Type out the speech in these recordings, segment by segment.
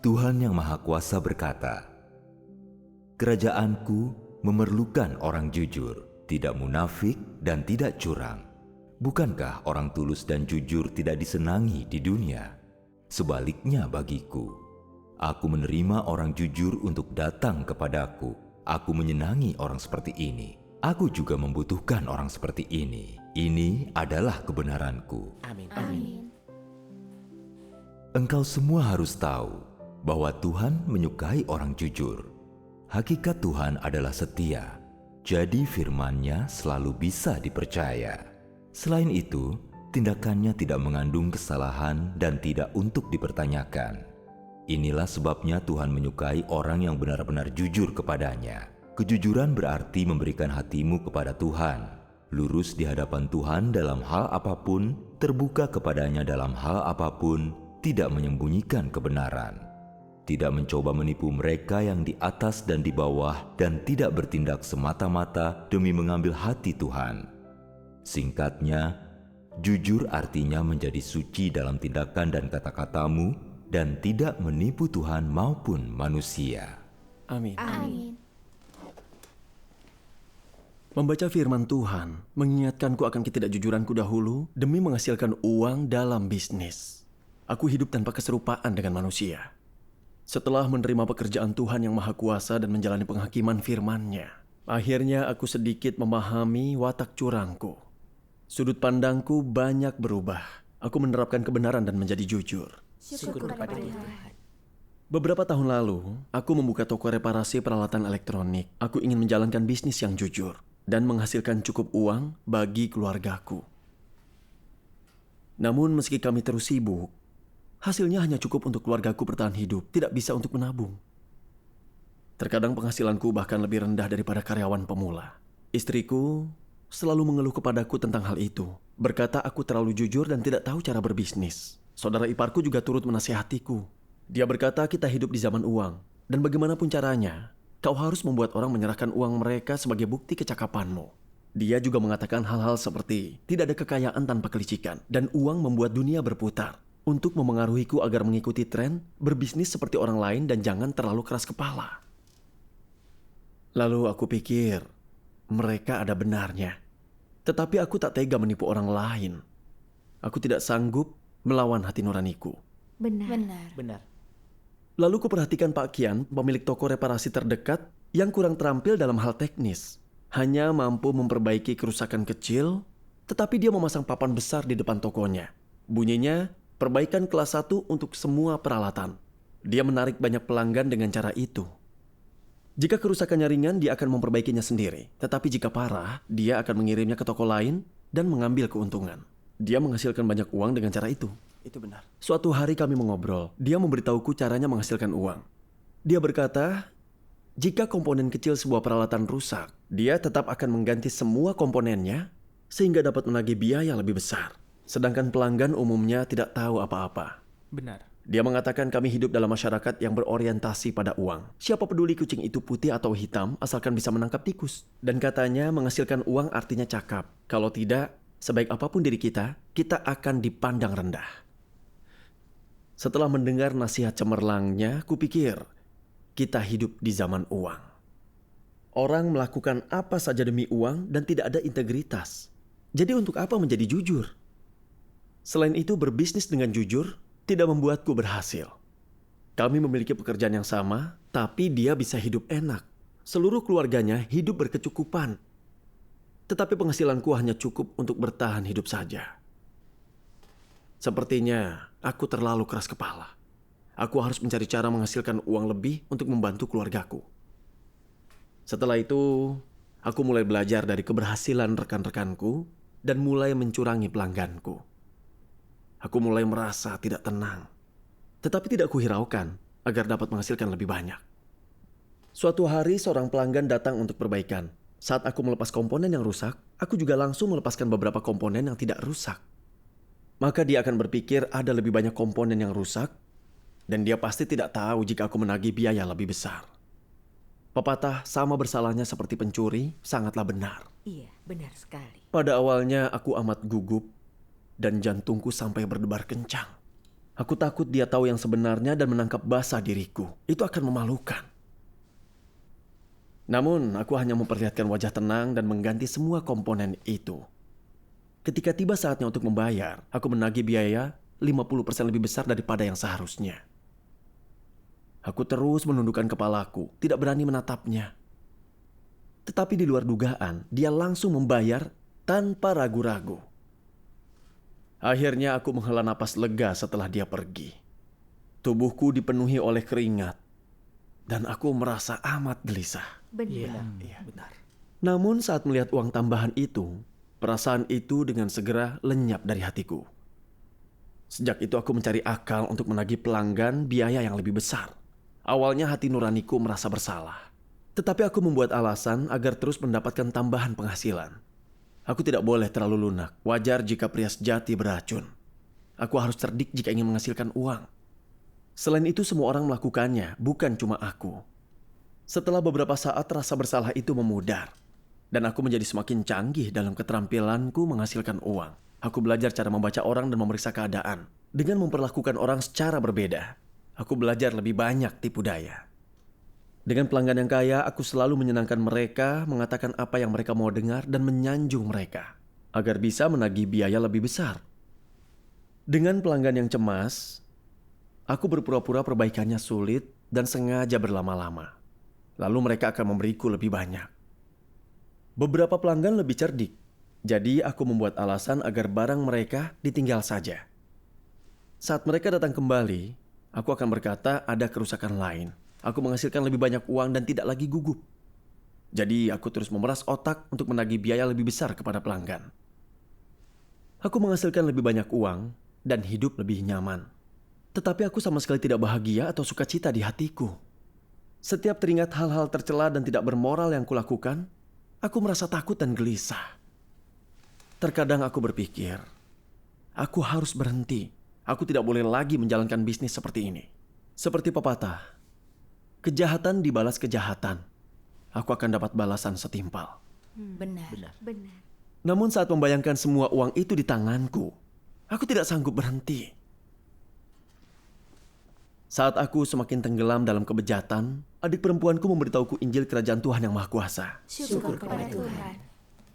Tuhan Yang Maha Kuasa berkata, "Kerajaanku memerlukan orang jujur, tidak munafik dan tidak curang. Bukankah orang tulus dan jujur tidak disenangi di dunia? Sebaliknya bagiku, aku menerima orang jujur untuk datang kepadaku. Aku menyenangi orang seperti ini. Aku juga membutuhkan orang seperti ini. Ini adalah kebenaranku." Amin. Amin. Engkau semua harus tahu bahwa Tuhan menyukai orang jujur. Hakikat Tuhan adalah setia, jadi firman-Nya selalu bisa dipercaya. Selain itu, tindakannya tidak mengandung kesalahan dan tidak untuk dipertanyakan. Inilah sebabnya Tuhan menyukai orang yang benar-benar jujur kepadanya. Kejujuran berarti memberikan hatimu kepada Tuhan, lurus di hadapan Tuhan dalam hal apapun, terbuka kepadanya dalam hal apapun, tidak menyembunyikan kebenaran, tidak mencoba menipu mereka yang di atas dan di bawah, dan tidak bertindak semata-mata demi mengambil hati Tuhan. Singkatnya, jujur artinya menjadi suci dalam tindakan dan kata-katamu dan tidak menipu Tuhan maupun manusia. Amin. Amin. Membaca firman Tuhan mengingatkanku akan ketidakjujuranku dahulu demi menghasilkan uang dalam bisnis. Aku hidup tanpa keserupaan dengan manusia. Setelah menerima pekerjaan Tuhan Yang Maha Kuasa dan menjalani penghakiman firman-Nya, akhirnya aku sedikit memahami watak curangku. Sudut pandangku banyak berubah. Aku menerapkan kebenaran dan menjadi jujur. Syukur kepada Tuhan. Beberapa tahun lalu, aku membuka toko reparasi peralatan elektronik. Aku ingin menjalankan bisnis yang jujur dan menghasilkan cukup uang bagi keluargaku. Namun meski kami terus sibuk, hasilnya hanya cukup untuk keluargaku bertahan hidup, tidak bisa untuk menabung. Terkadang penghasilanku bahkan lebih rendah daripada karyawan pemula. Istriku selalu mengeluh kepadaku tentang hal itu, berkata aku terlalu jujur dan tidak tahu cara berbisnis. Saudara iparku juga turut menasihatiku. Dia berkata kita hidup di zaman uang, dan bagaimanapun caranya, kau harus membuat orang menyerahkan uang mereka sebagai bukti kecakapanmu. Dia juga mengatakan hal-hal seperti tidak ada kekayaan tanpa kelicikan, dan uang membuat dunia berputar. Untuk memengaruhiku agar mengikuti tren, berbisnis seperti orang lain dan jangan terlalu keras kepala. Lalu aku pikir, mereka ada benarnya. Tetapi aku tak tega menipu orang lain. Aku tidak sanggup melawan hati nuraniku. Benar. Benar. Lalu kuperhatikan Pak Kian, pemilik toko reparasi terdekat, yang kurang terampil dalam hal teknis. Hanya mampu memperbaiki kerusakan kecil, tetapi dia memasang papan besar di depan tokonya. Bunyinya, perbaikan kelas 1 untuk semua peralatan. Dia menarik banyak pelanggan dengan cara itu. Jika kerusakannya ringan, dia akan memperbaikinya sendiri. Tetapi jika parah, dia akan mengirimnya ke toko lain dan mengambil keuntungan. Dia menghasilkan banyak uang dengan cara itu. Itu benar. Suatu hari kami mengobrol. Dia memberitahuku caranya menghasilkan uang. Dia berkata, jika komponen kecil sebuah peralatan rusak, dia tetap akan mengganti semua komponennya sehingga dapat menagih biaya lebih besar. Sedangkan pelanggan umumnya tidak tahu apa-apa. Benar. Dia mengatakan kami hidup dalam masyarakat yang berorientasi pada uang. Siapa peduli kucing itu putih atau hitam asalkan bisa menangkap tikus. Dan katanya menghasilkan uang artinya cakap. Kalau tidak, sebaik apapun diri kita, kita akan dipandang rendah. Setelah mendengar nasihat cemerlangnya, kupikir kita hidup di zaman uang. Orang melakukan apa saja demi uang dan tidak ada integritas. Jadi untuk apa menjadi jujur? Selain itu, berbisnis dengan jujur tidak membuatku berhasil. Kami memiliki pekerjaan yang sama, tapi dia bisa hidup enak. Seluruh keluarganya hidup berkecukupan. Tetapi penghasilanku hanya cukup untuk bertahan hidup saja. Sepertinya aku terlalu keras kepala. Aku harus mencari cara menghasilkan uang lebih untuk membantu keluargaku. Setelah itu, aku mulai belajar dari keberhasilan rekan-rekanku dan mulai mencurangi pelangganku. Aku mulai merasa tidak tenang, tetapi tidak kuhiraukan agar dapat menghasilkan lebih banyak. Suatu hari seorang pelanggan datang untuk perbaikan. Saat aku melepas komponen yang rusak, aku juga langsung melepaskan beberapa komponen yang tidak rusak. Maka dia akan berpikir ada lebih banyak komponen yang rusak, dan dia pasti tidak tahu jika aku menagih biaya lebih besar. Pepatah sama bersalahnya seperti pencuri sangatlah benar. Iya, benar sekali. Pada awalnya aku amat gugup dan jantungku sampai berdebar kencang. Aku takut dia tahu yang sebenarnya dan menangkap basah diriku. Itu akan memalukan. Namun, aku hanya memperlihatkan wajah tenang dan mengganti semua komponen itu. Ketika tiba saatnya untuk membayar, aku menagih biaya 50% lebih besar daripada yang seharusnya. Aku terus menundukkan kepalaku, tidak berani menatapnya. Tetapi di luar dugaan, dia langsung membayar tanpa ragu-ragu. Akhirnya aku menghela napas lega setelah dia pergi. Tubuhku dipenuhi oleh keringat, dan aku merasa amat gelisah. Benar. Benar. Namun saat melihat uang tambahan itu, perasaan itu dengan segera lenyap dari hatiku. Sejak itu aku mencari akal untuk menagih pelanggan biaya yang lebih besar. Awalnya hati nuraniku merasa bersalah. Tetapi aku membuat alasan agar terus mendapatkan tambahan penghasilan. Aku tidak boleh terlalu lunak. Wajar jika pria sejati beracun. Aku harus cerdik jika ingin menghasilkan uang. Selain itu semua orang melakukannya, bukan cuma aku. Setelah beberapa saat rasa bersalah itu memudar. Dan aku menjadi semakin canggih dalam keterampilanku menghasilkan uang. Aku belajar cara membaca orang dan memeriksa keadaan. Dengan memperlakukan orang secara berbeda, aku belajar lebih banyak tipu daya. Dengan pelanggan yang kaya, aku selalu menyenangkan mereka, mengatakan apa yang mereka mau dengar, dan menyanjung mereka, agar bisa menagih biaya lebih besar. Dengan pelanggan yang cemas, aku berpura-pura perbaikannya sulit dan sengaja berlama-lama. Lalu mereka akan memberiku lebih banyak. Beberapa pelanggan lebih cerdik, jadi aku membuat alasan agar barang mereka ditinggal saja. Saat mereka datang kembali, aku akan berkata ada kerusakan lain. Aku menghasilkan lebih banyak uang dan tidak lagi gugup. Jadi aku terus memeras otak untuk menagih biaya lebih besar kepada pelanggan. Aku menghasilkan lebih banyak uang dan hidup lebih nyaman. Tetapi aku sama sekali tidak bahagia atau sukacita di hatiku. Setiap teringat hal-hal tercela dan tidak bermoral yang kulakukan, aku merasa takut dan gelisah. Terkadang aku berpikir, aku harus berhenti. Aku tidak boleh lagi menjalankan bisnis seperti ini. Seperti pepatah, kejahatan dibalas kejahatan. Aku akan dapat balasan setimpal. Benar. Namun saat membayangkan semua uang itu di tanganku, aku tidak sanggup berhenti. Saat aku semakin tenggelam dalam kebejatan, adik perempuanku memberitahuku Injil Kerajaan Tuhan yang Maha Kuasa. Syukur kepada Tuhan.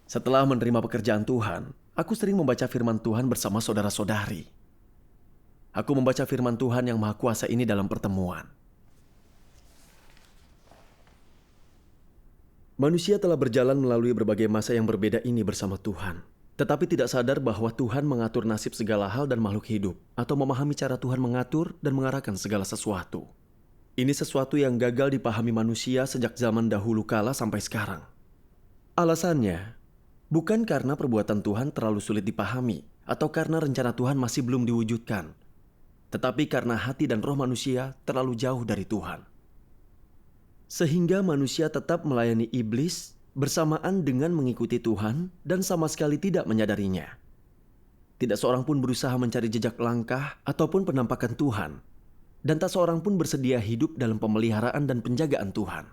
Setelah menerima pekerjaan Tuhan, aku sering membaca firman Tuhan bersama saudara-saudari. Aku membaca firman Tuhan yang Maha Kuasa ini dalam pertemuan. Manusia telah berjalan melalui berbagai masa yang berbeda ini bersama Tuhan, tetapi tidak sadar bahwa Tuhan mengatur nasib segala hal dan makhluk hidup, atau memahami cara Tuhan mengatur dan mengarahkan segala sesuatu. Ini sesuatu yang gagal dipahami manusia sejak zaman dahulu kala sampai sekarang. Alasannya, bukan karena perbuatan Tuhan terlalu sulit dipahami, atau karena rencana Tuhan masih belum diwujudkan, tetapi karena hati dan roh manusia terlalu jauh dari Tuhan. Sehingga manusia tetap melayani iblis bersamaan dengan mengikuti Tuhan dan sama sekali tidak menyadarinya. Tidak seorang pun berusaha mencari jejak langkah ataupun penampakan Tuhan, dan tak seorang pun bersedia hidup dalam pemeliharaan dan penjagaan Tuhan.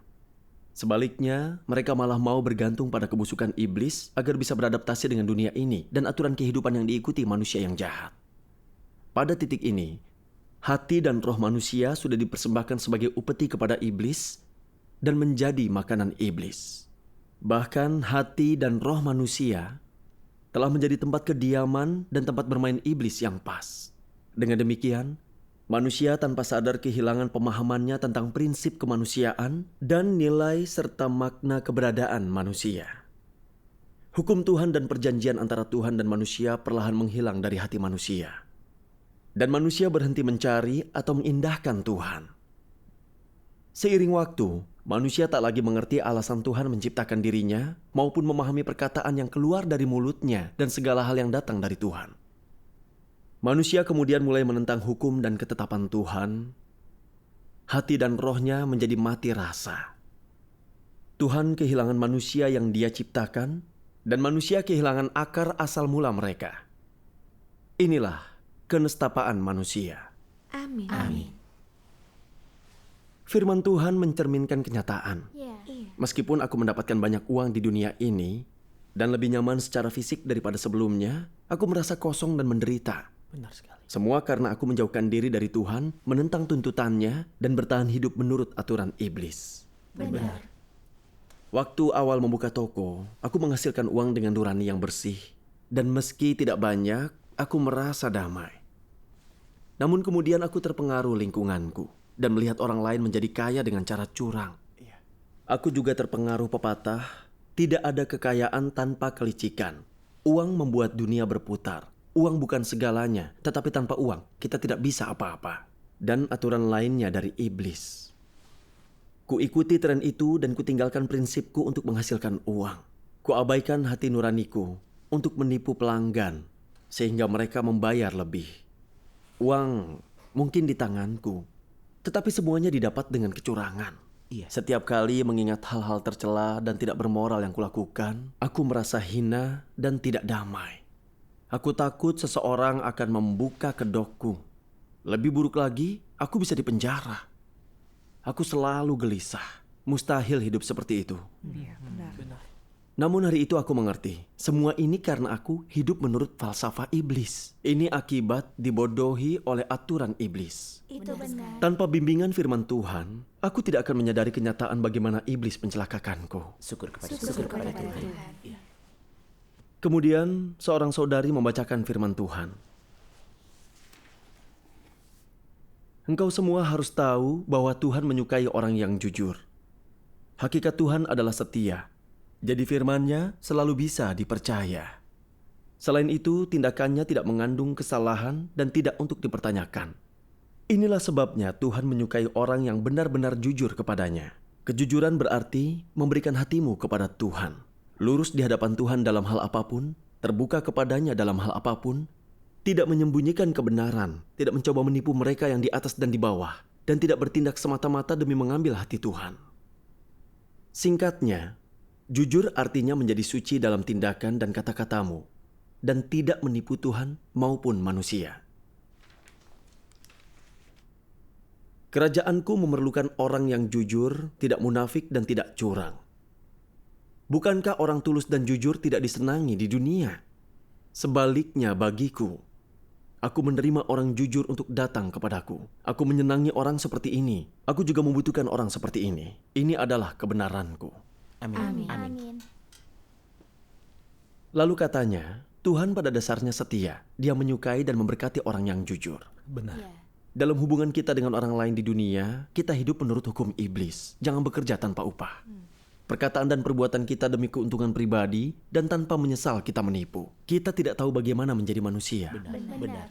Sebaliknya, mereka malah mau bergantung pada kebusukan iblis agar bisa beradaptasi dengan dunia ini dan aturan kehidupan yang diikuti manusia yang jahat. Pada titik ini, hati dan roh manusia sudah dipersembahkan sebagai upeti kepada iblis dan menjadi makanan iblis. Bahkan hati dan roh manusia telah menjadi tempat kediaman dan tempat bermain iblis yang pas. Dengan demikian, manusia tanpa sadar kehilangan pemahamannya tentang prinsip kemanusiaan dan nilai serta makna keberadaan manusia. Hukum Tuhan dan perjanjian antara Tuhan dan manusia perlahan menghilang dari hati manusia. Dan manusia berhenti mencari atau mengindahkan Tuhan. Seiring waktu, manusia tak lagi mengerti alasan Tuhan menciptakan dirinya maupun memahami perkataan yang keluar dari mulutnya dan segala hal yang datang dari Tuhan. Manusia kemudian mulai menentang hukum dan ketetapan Tuhan. Hati dan rohnya menjadi mati rasa. Tuhan kehilangan manusia yang Dia ciptakan dan manusia kehilangan akar asal mula mereka. Inilah kenestapaan manusia. Amin. Firman Tuhan mencerminkan kenyataan. Iya. Meskipun aku mendapatkan banyak uang di dunia ini dan lebih nyaman secara fisik daripada sebelumnya, aku merasa kosong dan menderita. Benar sekali. Semua karena aku menjauhkan diri dari Tuhan, menentang tuntutannya, dan bertahan hidup menurut aturan iblis. Benar. Waktu awal membuka toko, aku menghasilkan uang dengan nurani yang bersih. Dan meski tidak banyak, aku merasa damai. Namun kemudian aku terpengaruh lingkunganku dan melihat orang lain menjadi kaya dengan cara curang. Aku juga terpengaruh pepatah, tidak ada kekayaan tanpa kelicikan. Uang membuat dunia berputar. Uang bukan segalanya, tetapi tanpa uang kita tidak bisa apa-apa. Dan aturan lainnya dari iblis. Ku ikuti tren itu dan kutinggalkan prinsipku untuk menghasilkan uang. Ku abaikan hati nuraniku untuk menipu pelanggan sehingga mereka membayar lebih. Uang mungkin di tanganku, tetapi semuanya didapat dengan kecurangan. Setiap kali mengingat hal-hal tercela dan tidak bermoral yang kulakukan, aku merasa hina dan tidak damai. Aku takut seseorang akan membuka kedokku. Lebih buruk lagi, aku bisa dipenjara. Aku selalu gelisah. Mustahil hidup seperti itu. Namun hari itu aku mengerti, semua ini karena aku hidup menurut falsafah iblis. Ini akibat dibodohi oleh aturan iblis. Itu benar. Tanpa bimbingan firman Tuhan, aku tidak akan menyadari kenyataan bagaimana iblis mencelakakanku. Syukur kepada Tuhan. Kemudian seorang saudari membacakan firman Tuhan. Engkau semua harus tahu bahwa Tuhan menyukai orang yang jujur. Hakikat Tuhan adalah setia. Jadi firman-Nya selalu bisa dipercaya. Selain itu, tindakannya tidak mengandung kesalahan dan tidak untuk dipertanyakan. Inilah sebabnya Tuhan menyukai orang yang benar-benar jujur kepadanya. Kejujuran berarti memberikan hatimu kepada Tuhan. Lurus di hadapan Tuhan dalam hal apapun, terbuka kepadanya dalam hal apapun, tidak menyembunyikan kebenaran, tidak mencoba menipu mereka yang di atas dan di bawah, dan tidak bertindak semata-mata demi mengambil hati Tuhan. Singkatnya, jujur artinya menjadi suci dalam tindakan dan kata-katamu, dan tidak menipu Tuhan maupun manusia. Kerajaanku memerlukan orang yang jujur, tidak munafik, dan tidak curang. Bukankah orang tulus dan jujur tidak disenangi di dunia? Sebaliknya bagiku, aku menerima orang jujur untuk datang kepadaku. Aku menyenangi orang seperti ini. Aku juga membutuhkan orang seperti ini. Ini adalah kebenaranku. Amin. Lalu katanya, Tuhan pada dasarnya setia. Dia menyukai dan memberkati orang yang jujur. Ya. Dalam hubungan kita dengan orang lain di dunia, kita hidup menurut hukum iblis. Jangan bekerja tanpa upah. Perkataan dan perbuatan kita demi keuntungan pribadi dan tanpa menyesal kita menipu. Kita tidak tahu bagaimana menjadi manusia. Benar.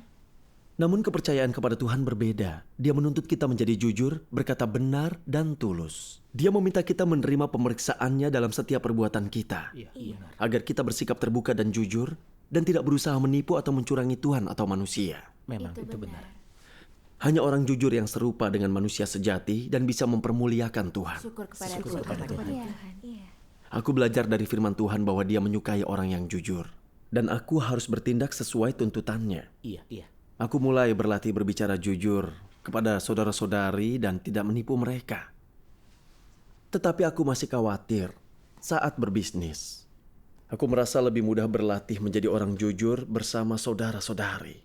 Namun kepercayaan kepada Tuhan berbeda. Dia menuntut kita menjadi jujur, berkata benar, dan tulus. Dia meminta kita menerima pemeriksaannya dalam setiap perbuatan kita. Agar kita bersikap terbuka dan jujur, dan tidak berusaha menipu atau mencurangi Tuhan atau manusia. Itu benar. Hanya orang jujur yang serupa dengan manusia sejati dan bisa mempermuliakan Tuhan. Syukur kepada Tuhan. Iya. Aku belajar dari firman Tuhan bahwa Dia menyukai orang yang jujur. Dan aku harus bertindak sesuai tuntutannya. Iya. Aku mulai berlatih berbicara jujur kepada saudara-saudari dan tidak menipu mereka. Tetapi aku masih khawatir saat berbisnis. Aku merasa lebih mudah berlatih menjadi orang jujur bersama saudara-saudari.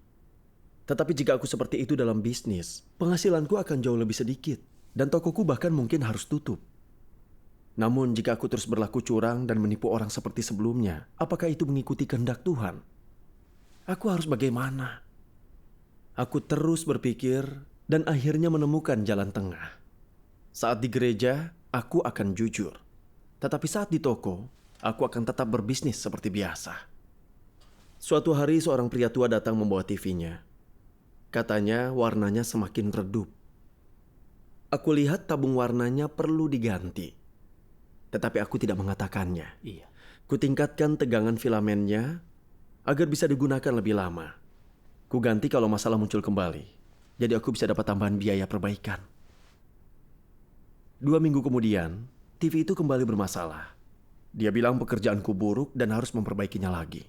Tetapi jika aku seperti itu dalam bisnis, penghasilanku akan jauh lebih sedikit. Dan tokoku bahkan mungkin harus tutup. Namun jika aku terus berlaku curang dan menipu orang seperti sebelumnya, apakah itu mengikuti kehendak Tuhan? Aku harus bagaimana? Aku terus berpikir dan akhirnya menemukan jalan tengah. Saat di gereja, aku akan jujur. Tetapi saat di toko, aku akan tetap berbisnis seperti biasa. Suatu hari seorang pria tua datang membawa TV-nya. Katanya warnanya semakin redup. Aku lihat tabung warnanya perlu diganti. Tetapi aku tidak mengatakannya. Kutingkatkan tegangan filamennya agar bisa digunakan lebih lama. Ku ganti kalau masalah muncul kembali. Jadi aku bisa dapat tambahan biaya perbaikan. 2 minggu kemudian, TV itu kembali bermasalah. Dia bilang pekerjaanku buruk dan harus memperbaikinya lagi.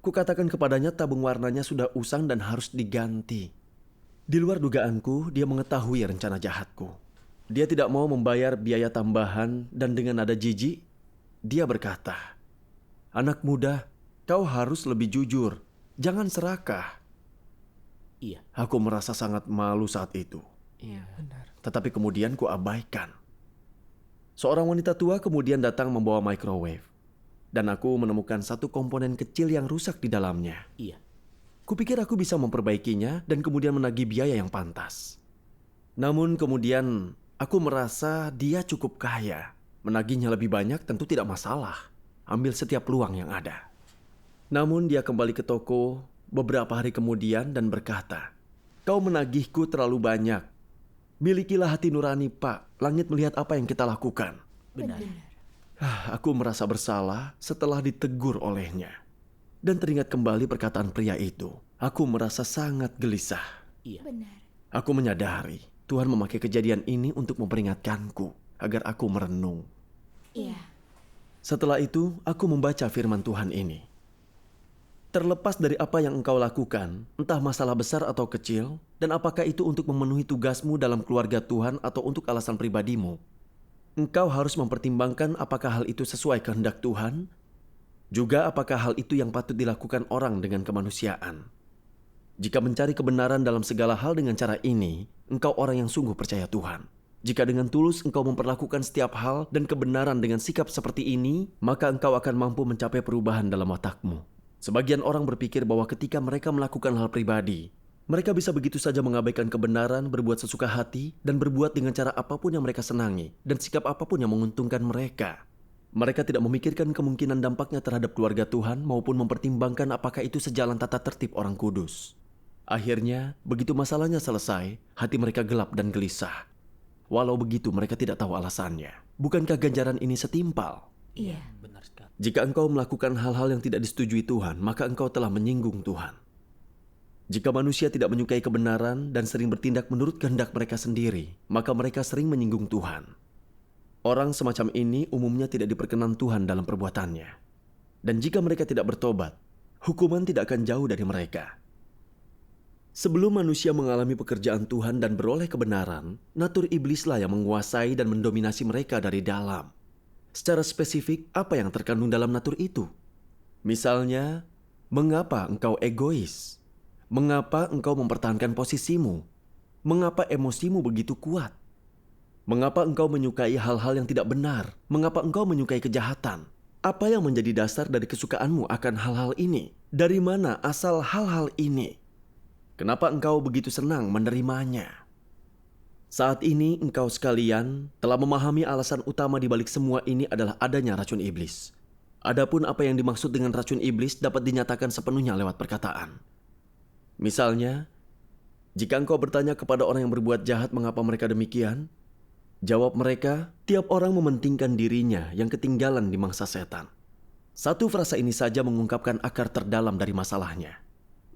Kukatakan kepadanya tabung warnanya sudah usang dan harus diganti. Di luar dugaanku, dia mengetahui rencana jahatku. Dia tidak mau membayar biaya tambahan dan dengan nada jijik, dia berkata, "Anak muda, kau harus lebih jujur. Jangan serakah." Iya. Aku merasa sangat malu saat itu. Iya, benar. Tetapi kemudian kuabaikan. Seorang wanita tua kemudian datang membawa microwave. Dan aku menemukan satu komponen kecil yang rusak di dalamnya. Iya. Kupikir aku bisa memperbaikinya dan kemudian menagih biaya yang pantas. Namun kemudian aku merasa dia cukup kaya. Menagihnya lebih banyak tentu tidak masalah. Ambil setiap peluang yang ada. Namun dia kembali ke toko beberapa hari kemudian dan berkata, "Kau menagihku terlalu banyak. Milikilah hati nurani, Pak. Langit melihat apa yang kita lakukan." Benar. Aku merasa bersalah setelah ditegur olehnya. Dan teringat kembali perkataan pria itu. Aku merasa sangat gelisah. Iya. Benar. Aku menyadari Tuhan memakai kejadian ini untuk memperingatkanku agar aku merenung. Iya. Setelah itu, aku membaca firman Tuhan ini. Terlepas dari apa yang engkau lakukan, entah masalah besar atau kecil, dan apakah itu untuk memenuhi tugasmu dalam keluarga Tuhan atau untuk alasan pribadimu, engkau harus mempertimbangkan apakah hal itu sesuai kehendak Tuhan, juga apakah hal itu yang patut dilakukan orang dengan kemanusiaan. Jika mencari kebenaran dalam segala hal dengan cara ini, engkau orang yang sungguh percaya Tuhan. Jika dengan tulus engkau memperlakukan setiap hal dan kebenaran dengan sikap seperti ini, maka engkau akan mampu mencapai perubahan dalam otakmu. Sebagian orang berpikir bahwa ketika mereka melakukan hal pribadi, mereka bisa begitu saja mengabaikan kebenaran, berbuat sesuka hati, dan berbuat dengan cara apapun yang mereka senangi, dan sikap apapun yang menguntungkan mereka. Mereka tidak memikirkan kemungkinan dampaknya terhadap keluarga Tuhan maupun mempertimbangkan apakah itu sejalan tata tertib orang kudus. Akhirnya, begitu masalahnya selesai, hati mereka gelap dan gelisah. Walau begitu, mereka tidak tahu alasannya. Bukankah ganjaran ini setimpal? Iya. Benar sekali. Jika engkau melakukan hal-hal yang tidak disetujui Tuhan, maka engkau telah menyinggung Tuhan. Jika manusia tidak menyukai kebenaran dan sering bertindak menurut kehendak mereka sendiri, maka mereka sering menyinggung Tuhan. Orang semacam ini umumnya tidak diperkenan Tuhan dalam perbuatannya. Dan jika mereka tidak bertobat, hukuman tidak akan jauh dari mereka. Sebelum manusia mengalami pekerjaan Tuhan dan beroleh kebenaran, natur iblislah yang menguasai dan mendominasi mereka dari dalam. Secara spesifik, apa yang terkandung dalam natur itu? Misalnya, mengapa engkau egois? Mengapa engkau mempertahankan posisimu? Mengapa emosimu begitu kuat? Mengapa engkau menyukai hal-hal yang tidak benar? Mengapa engkau menyukai kejahatan? Apa yang menjadi dasar dari kesukaanmu akan hal-hal ini? Dari mana asal hal-hal ini? Kenapa engkau begitu senang menerimanya? Saat ini engkau sekalian telah memahami alasan utama di balik semua ini adalah adanya racun iblis. Adapun apa yang dimaksud dengan racun iblis dapat dinyatakan sepenuhnya lewat perkataan. Misalnya, jika engkau bertanya kepada orang yang berbuat jahat mengapa mereka demikian, jawab mereka, tiap orang mementingkan dirinya yang ketinggalan di mangsa setan. Satu frasa ini saja mengungkapkan akar terdalam dari masalahnya.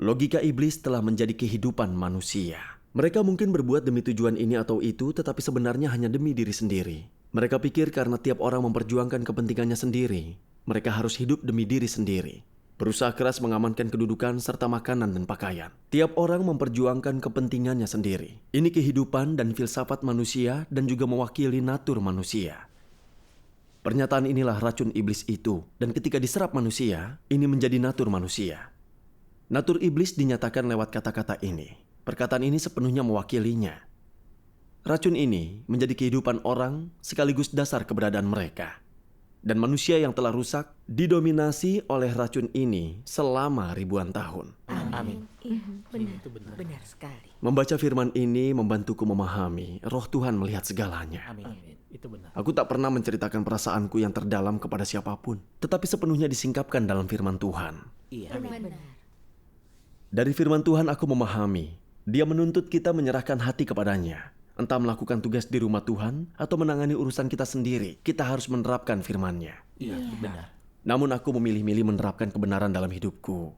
Logika iblis telah menjadi kehidupan manusia. Mereka mungkin berbuat demi tujuan ini atau itu, tetapi sebenarnya hanya demi diri sendiri. Mereka pikir karena tiap orang memperjuangkan kepentingannya sendiri, mereka harus hidup demi diri sendiri. Berusaha keras mengamankan kedudukan serta makanan dan pakaian. Tiap orang memperjuangkan kepentingannya sendiri. Ini kehidupan dan filsafat manusia dan juga mewakili natur manusia. Pernyataan inilah racun iblis itu, dan ketika diserap manusia, ini menjadi natur manusia. Natur iblis dinyatakan lewat kata-kata ini. Perkataan ini sepenuhnya mewakilinya. Racun ini menjadi kehidupan orang sekaligus dasar keberadaan mereka. Dan manusia yang telah rusak didominasi oleh racun ini selama ribuan tahun. Amin. Iya. Benar. Itu benar. Benar sekali. Membaca firman ini membantuku memahami Roh Tuhan melihat segalanya. Amin. Itu benar. Aku tak pernah menceritakan perasaanku yang terdalam kepada siapapun, tetapi sepenuhnya disingkapkan dalam firman Tuhan. Iya. Benar. Dari firman Tuhan aku memahami, Dia menuntut kita menyerahkan hati kepadanya. Entah melakukan tugas di rumah Tuhan atau menangani urusan kita sendiri, kita harus menerapkan firman-Nya. Iya, benar. Namun aku memilih-milih menerapkan kebenaran dalam hidupku.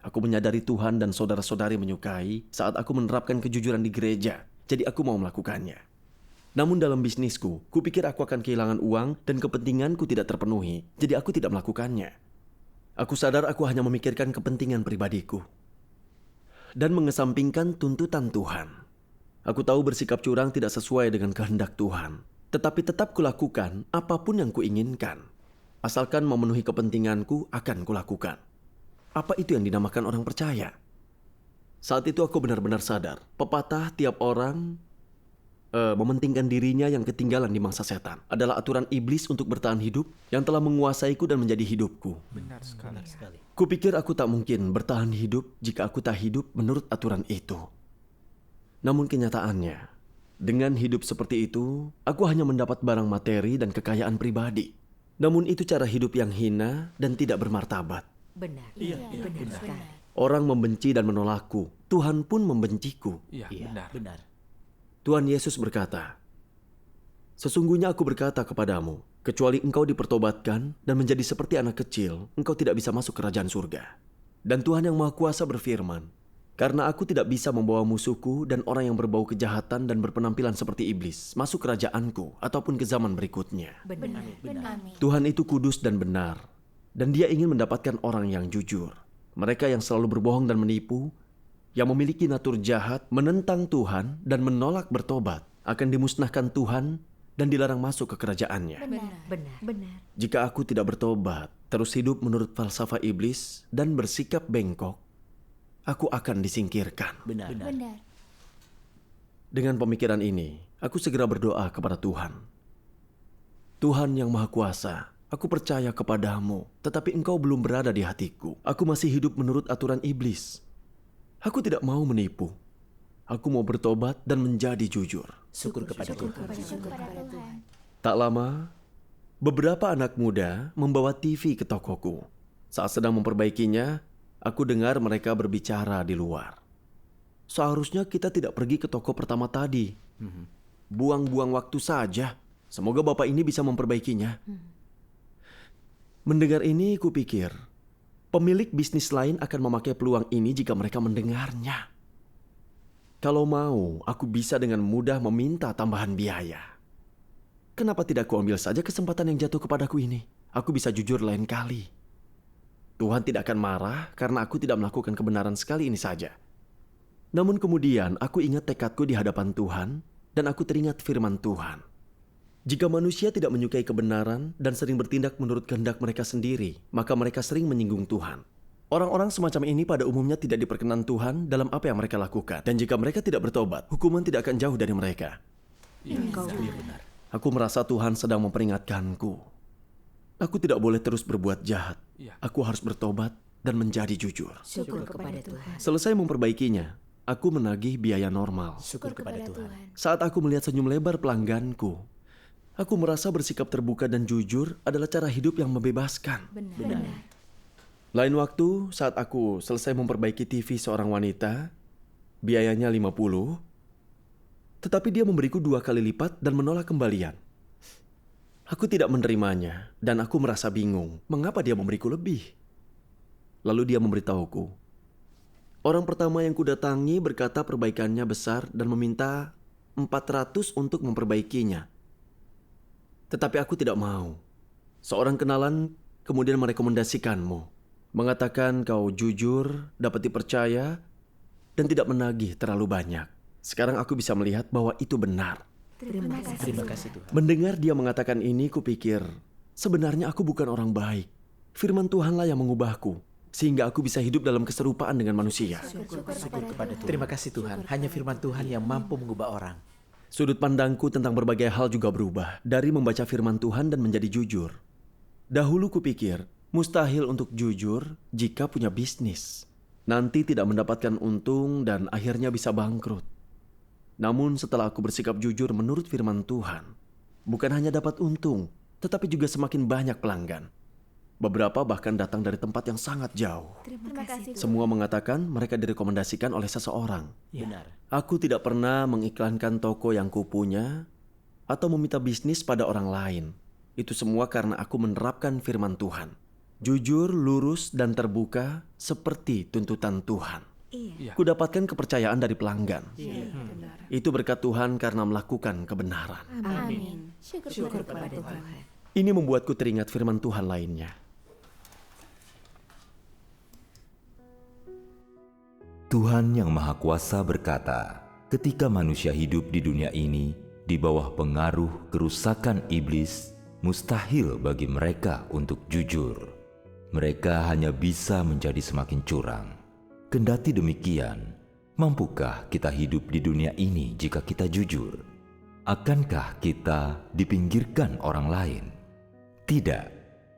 Aku menyadari Tuhan dan saudara-saudari menyukai saat aku menerapkan kejujuran di gereja, jadi aku mau melakukannya. Namun dalam bisnisku, kupikir aku akan kehilangan uang dan kepentinganku tidak terpenuhi, jadi aku tidak melakukannya. Aku sadar aku hanya memikirkan kepentingan pribadiku dan mengesampingkan tuntutan Tuhan. Aku tahu bersikap curang tidak sesuai dengan kehendak Tuhan, tetapi tetap kulakukan apapun yang kuinginkan. Asalkan memenuhi kepentinganku akan kulakukan. Apa itu yang dinamakan orang percaya? Saat itu aku benar-benar sadar, pepatah tiap orang mementingkan dirinya yang ketinggalan di mangsa setan adalah aturan iblis untuk bertahan hidup yang telah menguasaiku dan menjadi hidupku. Benar sekali. Kupikir aku tak mungkin bertahan hidup jika aku tak hidup menurut aturan itu. Namun kenyataannya, dengan hidup seperti itu, aku hanya mendapat barang materi dan kekayaan pribadi. Namun itu cara hidup yang hina dan tidak bermartabat. Benar. Benar sekali. Orang membenci dan menolakku. Tuhan pun membenciku. Iya, benar. Tuhan Yesus berkata, "Sesungguhnya aku berkata kepadamu, kecuali engkau dipertobatkan dan menjadi seperti anak kecil, engkau tidak bisa masuk kerajaan surga." Dan Tuhan yang Maha Kuasa berfirman, "Karena aku tidak bisa membawa musuhku dan orang yang berbau kejahatan dan berpenampilan seperti iblis masuk kerajaanku ataupun ke zaman berikutnya." Benar. Amin. Tuhan itu kudus dan benar, dan Dia ingin mendapatkan orang yang jujur. Mereka yang selalu berbohong dan menipu, yang memiliki natur jahat, menentang Tuhan dan menolak bertobat, akan dimusnahkan Tuhan dan dilarang masuk ke kerajaannya. Benar. Jika aku tidak bertobat, terus hidup menurut falsafah iblis dan bersikap bengkok, aku akan disingkirkan. Benar. Dengan pemikiran ini, aku segera berdoa kepada Tuhan. Tuhan yang Maha Kuasa, aku percaya kepadamu, tetapi engkau belum berada di hatiku. Aku masih hidup menurut aturan iblis. Aku tidak mau menipu. Aku mau bertobat dan menjadi jujur. Syukur kepada Tuhan. Tak lama, beberapa anak muda membawa TV ke tokoku. Saat sedang memperbaikinya, aku dengar mereka berbicara di luar. Seharusnya kita tidak pergi ke toko pertama tadi. Buang-buang waktu saja. Semoga bapak ini bisa memperbaikinya. Mendengar ini, kupikir, pemilik bisnis lain akan memakai peluang ini jika mereka mendengarnya. Kalau mau, aku bisa dengan mudah meminta tambahan biaya. Kenapa tidak kuambil saja kesempatan yang jatuh kepadaku ini? Aku bisa jujur lain kali. Tuhan tidak akan marah karena aku tidak melakukan kebenaran sekali ini saja. Namun kemudian aku ingat tekadku di hadapan Tuhan dan aku teringat firman Tuhan. Jika manusia tidak menyukai kebenaran dan sering bertindak menurut kehendak mereka sendiri, maka mereka sering menyinggung Tuhan. Orang-orang semacam ini pada umumnya tidak diperkenan Tuhan dalam apa yang mereka lakukan. Dan jika mereka tidak bertobat, hukuman tidak akan jauh dari mereka. Benar. Aku merasa Tuhan sedang memperingatkanku. Aku tidak boleh terus berbuat jahat. Aku harus bertobat dan menjadi jujur. Syukur kepada Tuhan. Selesai memperbaikinya, aku menagih biaya normal. Syukur kepada Tuhan. Saat aku melihat senyum lebar pelangganku, aku merasa bersikap terbuka dan jujur adalah cara hidup yang membebaskan. Benar. Lain waktu, saat aku selesai memperbaiki TV seorang wanita, biayanya 50, tetapi dia memberiku 2 kali lipat dan menolak kembalian. Aku tidak menerimanya, dan aku merasa bingung mengapa dia memberiku lebih. Lalu dia memberitahuku, orang pertama yang kudatangi berkata perbaikannya besar dan meminta 400 untuk memperbaikinya. Tetapi aku tidak mau. Seorang kenalan kemudian merekomendasikanmu. Mengatakan kau jujur, dapat dipercaya, dan tidak menagih terlalu banyak. Sekarang aku bisa melihat bahwa itu benar. Terima kasih Tuhan. Mendengar dia mengatakan ini, kupikir, sebenarnya aku bukan orang baik. Firman Tuhanlah yang mengubahku, sehingga aku bisa hidup dalam keserupaan dengan manusia. Syukur kepada Tuhan. Terima kasih Tuhan. Hanya firman Tuhan yang mampu mengubah orang. Sudut pandangku tentang berbagai hal juga berubah dari membaca firman Tuhan dan menjadi jujur. Dahulu kupikir, mustahil untuk jujur jika punya bisnis. Nanti tidak mendapatkan untung dan akhirnya bisa bangkrut. Namun setelah aku bersikap jujur menurut firman Tuhan, bukan hanya dapat untung, tetapi juga semakin banyak pelanggan. Beberapa bahkan datang dari tempat yang sangat jauh. Terima kasih. Semua mengatakan mereka direkomendasikan oleh seseorang. Benar. Aku tidak pernah mengiklankan toko yang kupunya atau meminta bisnis pada orang lain. Itu semua karena aku menerapkan firman Tuhan. Jujur, lurus, dan terbuka seperti tuntutan Tuhan. Iya. Kudapatkan kepercayaan dari pelanggan. Benar. Itu berkat Tuhan karena melakukan kebenaran. Amin. Syukur kepada Tuhan. Ini membuatku teringat firman Tuhan lainnya. Tuhan yang Maha Kuasa berkata, ketika manusia hidup di dunia ini di bawah pengaruh kerusakan iblis, mustahil bagi mereka untuk jujur. Mereka hanya bisa menjadi semakin curang. Kendati demikian, Mampukah kita hidup di dunia ini jika kita jujur? Akankah kita dipinggirkan orang lain? Tidak,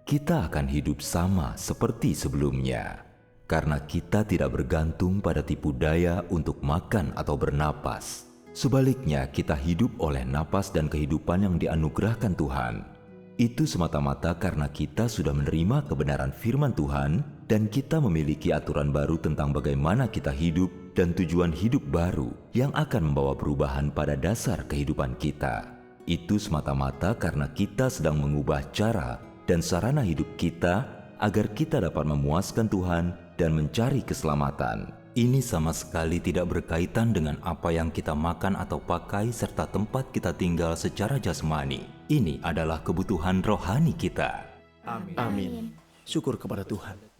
kita akan hidup sama seperti sebelumnya. Karena kita tidak bergantung pada tipu daya untuk makan atau bernapas. Sebaliknya, kita hidup oleh napas dan kehidupan yang dianugerahkan Tuhan. Itu semata-mata karena kita sudah menerima kebenaran firman Tuhan dan kita memiliki aturan baru tentang bagaimana kita hidup dan tujuan hidup baru yang akan membawa perubahan pada dasar kehidupan kita. Itu semata-mata karena kita sedang mengubah cara dan sarana hidup kita agar kita dapat memuaskan Tuhan dan mencari keselamatan. Ini sama sekali tidak berkaitan dengan apa yang kita makan atau pakai serta tempat kita tinggal secara jasmani. Ini adalah kebutuhan rohani kita. Amin. Syukur kepada Tuhan.